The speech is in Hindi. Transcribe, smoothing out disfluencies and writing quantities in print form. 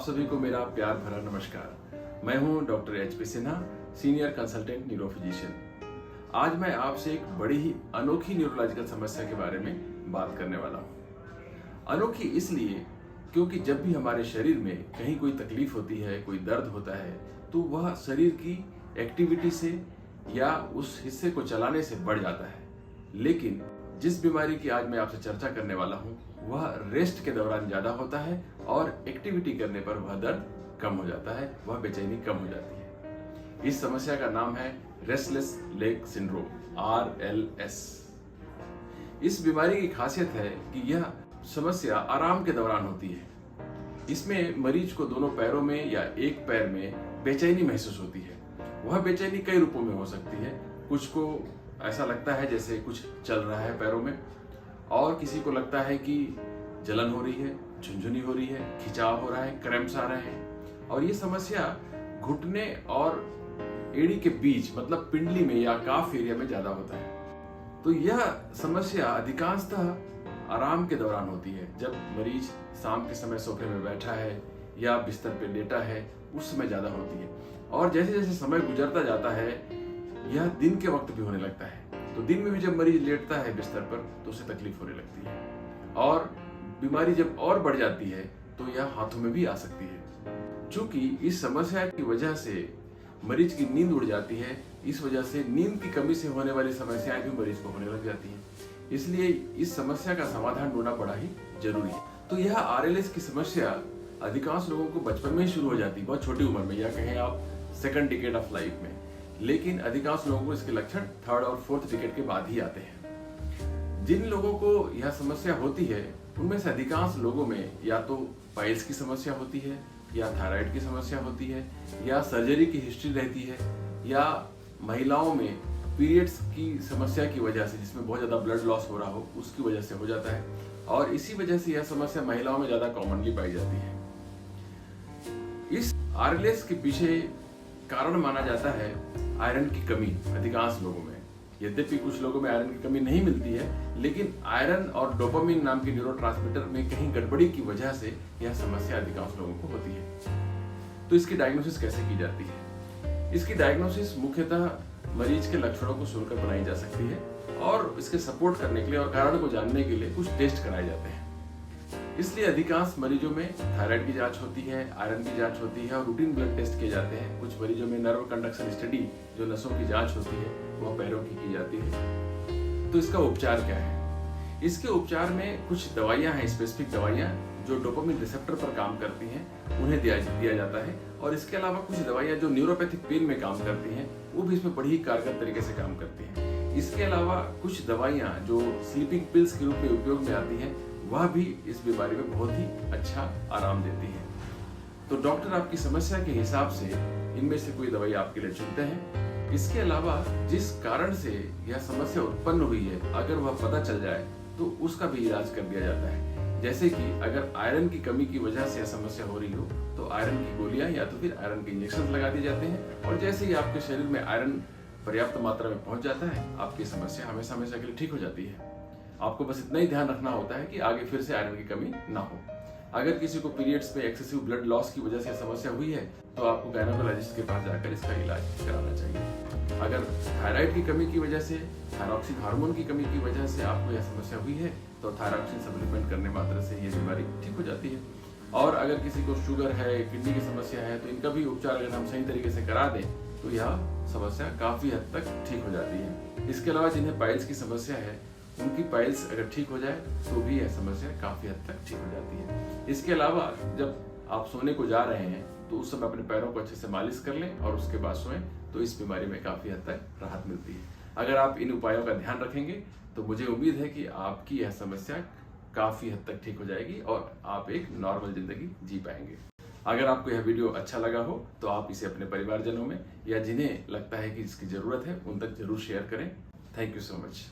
आप सभी को मेरा प्यार भरा नमस्कार। मैं हूं doctor HP. Sinha, senior consultant neurophysician. आज मैं आपसे एक बड़ी ही अनोखी न्यूरोलॉजिकल समस्या के बारे में बात करने वाला हूं। अनोखी इसलिए क्योंकि जब भी हमारे शरीर में कहीं कोई तकलीफ होती है, कोई दर्द होता है, तो वह शरीर की एक्टिविटी से या उस हिस्से को चलाने से बढ़ जाता है। लेकिन जिस बीमारी की आज मैं आपसे चर्चा करने वाला हूं, वह रेस्ट के दौरान ज्यादा होता है और एक्टिविटी करने पर वह दर्द कम हो जाता है, वह बेचैनी कम हो जाती है। इस समस्या का नाम है रेस्टलेस लेग सिंड्रोम, RLS। इस बीमारी की खासियत है कि यह समस्या आराम के दौरान होती है। इसमें मरीज को दोनों पैरों में या एक पैर में बेचैनी महसूस होती है। वह बेचैनी कई रूपों में हो सकती है। कुछ को ऐसा लगता है जैसे कुछ चल रहा है पैरों में, और किसी को लगता है कि जलन हो रही है, झुनझुनी हो रही है, खिंचाव हो रहा है, क्रैम्प्स आ रहे हैं। और ये समस्या घुटने और एड़ी के बीच मतलब पिंडली में या काफ एरिया में ज्यादा होता है। तो यह समस्या अधिकांशतः आराम के दौरान होती है। जब मरीज शाम के समय सोफे में बैठा है या बिस्तर पे लेटा है, उस समय ज्यादा होती है। और जैसे जैसे समय गुजरता जाता है, यह दिन के वक्त भी होने लगता है। तो दिन में भी जब मरीज लेटता है बिस्तर पर तो उसे तकलीफ होने लगती है, और बीमारी जब और बढ़ जाती है तो यह हाथों में भी आ सकती है। चूंकि इस समस्या की वजह से मरीज की नींद उड़ जाती है, इस वजह से नींद की कमी से होने वाली समस्याएं भी मरीज को होने लग जाती हैं। इसलिए इस समस्या का समाधान ढूंढना बड़ा ही जरूरी है। तो यह RLS की समस्या अधिकांश लोगों को बचपन में ही शुरू हो जाती है, बहुत छोटी उम्र में, या कहें आप सेकंड डिकेड ऑफ लाइफ में। लेकिन अधिकांश लोगों को इसके लक्षण थर्ड और फोर्थ डिकेड के बाद ही आते हैं। जिन लोगों को यह समस्या होती है, उनमें से अधिकांश लोगों में या तो पाइल्स की समस्या होती है, या थायराइड की समस्या होती है, या सर्जरी की हिस्ट्री रहती है, या महिलाओं में पीरियड्स की समस्या की वजह से, जिसमें बहुत ज्यादा ब्लड लॉस हो रहा हो, उसकी वजह से हो जाता है। और इसी वजह से यह समस्या महिलाओं में ज्यादा कॉमनली पाई जाती है। इस RLS के पीछे कारण माना जाता है आयरन की कमी अधिकांश लोगों में। यद्यपि कुछ लोगों में आयरन की कमी नहीं मिलती है, लेकिन आयरन और डोपामिन नाम के न्यूरोट्रांसमीटर में कहीं गड़बड़ी की वजह से यह समस्या अधिकांश लोगों को होती है। तो इसकी डायग्नोसिस कैसे की जाती है? इसकी डायग्नोसिस मुख्यतः मरीज के लक्षणों को सुनकर बनाई जा सकती है, और इसके सपोर्ट करने के लिए और कारण को जानने के लिए कुछ टेस्ट कराए जाते हैं। इसलिए अधिकांश मरीजों में थायराइड की जांच होती है, आयरन की जांच होती है, और रूटीन ब्लड टेस्ट किए जाते हैं। कुछ मरीजों में नर्व कंडक्शन स्टडी, जो नसों की जांच होती है, वह पैरों की जाती है। तो इसका उपचार क्या है? इसके उपचार में कुछ दवाइयां हैं, स्पेसिफिक दवाइयां जो डोपामिन रिसेप्टर पर काम करती हैं, उन्हें दिया जाता है। और इसके अलावा कुछ दवाइयां जो न्यूरोपैथिक पेन में काम करती हैं, वो भी इसमें बड़ी ही कारगर तरीके से काम करती हैं। इसके अलावा कुछ दवाइयां जो स्लीपिंग पिल्स के रूप में उपयोग में आती हैं, वह भी इस बीमारी में बहुत ही अच्छा आराम देती है। तो डॉक्टर आपकी समस्या के हिसाब से इनमें से कोई दवाई आपके लिए चुनते हैं। इसके अलावा जिस कारण से यह समस्या उत्पन्न हुई है, अगर वह पता चल जाए तो उसका भी इलाज कर दिया जाता है। जैसे कि अगर आयरन की कमी की वजह से यह समस्या हो रही हो, तो आयरन की गोलियां या तो फिर आयरन के इंजेक्शन लगा दिए जाते हैं, और जैसे ही आपके शरीर में आयरन पर्याप्त मात्रा में पहुंच जाता है, आपकी समस्या हमेशा हमेशा के लिए ठीक हो जाती है। आपको बस इतना ही ध्यान रखना होता है कि आगे फिर से आयरन की कमी ना हो। अगर किसी को पीरियड्स में एक्सेसिव ब्लड लॉस की वजह से समस्या हुई है, तो आपको गायनेकोलॉजिस्ट के पास जाकर इसका इलाज कराना चाहिए। अगर थायराइड की कमी की वजह से, थायरॉक्सिन हार्मोन की कमी की वजह से आपको यह समस्या हुई है, तो थायरॉक्सिन सप्लीमेंट करने मात्र से ये बीमारी ठीक हो जाती है। और अगर किसी को शुगर है, किडनी की समस्या है, तो इनका भी उपचार अगर हम सही तरीके से करा दें, तो यह समस्या काफी हद तक ठीक हो जाती है। इसके अलावा जिन्हें पाइल्स की समस्या है, उनकी पाइल्स अगर ठीक हो जाए तो भी यह समस्या काफी हद तक ठीक हो जाती है। इसके अलावा जब आप सोने को जा रहे हैं, तो उस समय अपने पैरों को अच्छे से मालिश कर लें और उसके बाद सोएं, तो इस बीमारी में काफी हद तक राहत मिलती है। अगर आप इन उपायों का ध्यान रखेंगे, तो मुझे उम्मीद है कि आपकी यह समस्या काफी हद तक ठीक हो जाएगी और आप एक नॉर्मल जिंदगी जी पाएंगे। अगर आपको यह वीडियो अच्छा लगा हो, तो आप इसे अपने परिवारजनों में या जिन्हें लगता है कि इसकी जरूरत है, उन तक जरूर शेयर करें। Thank you so much.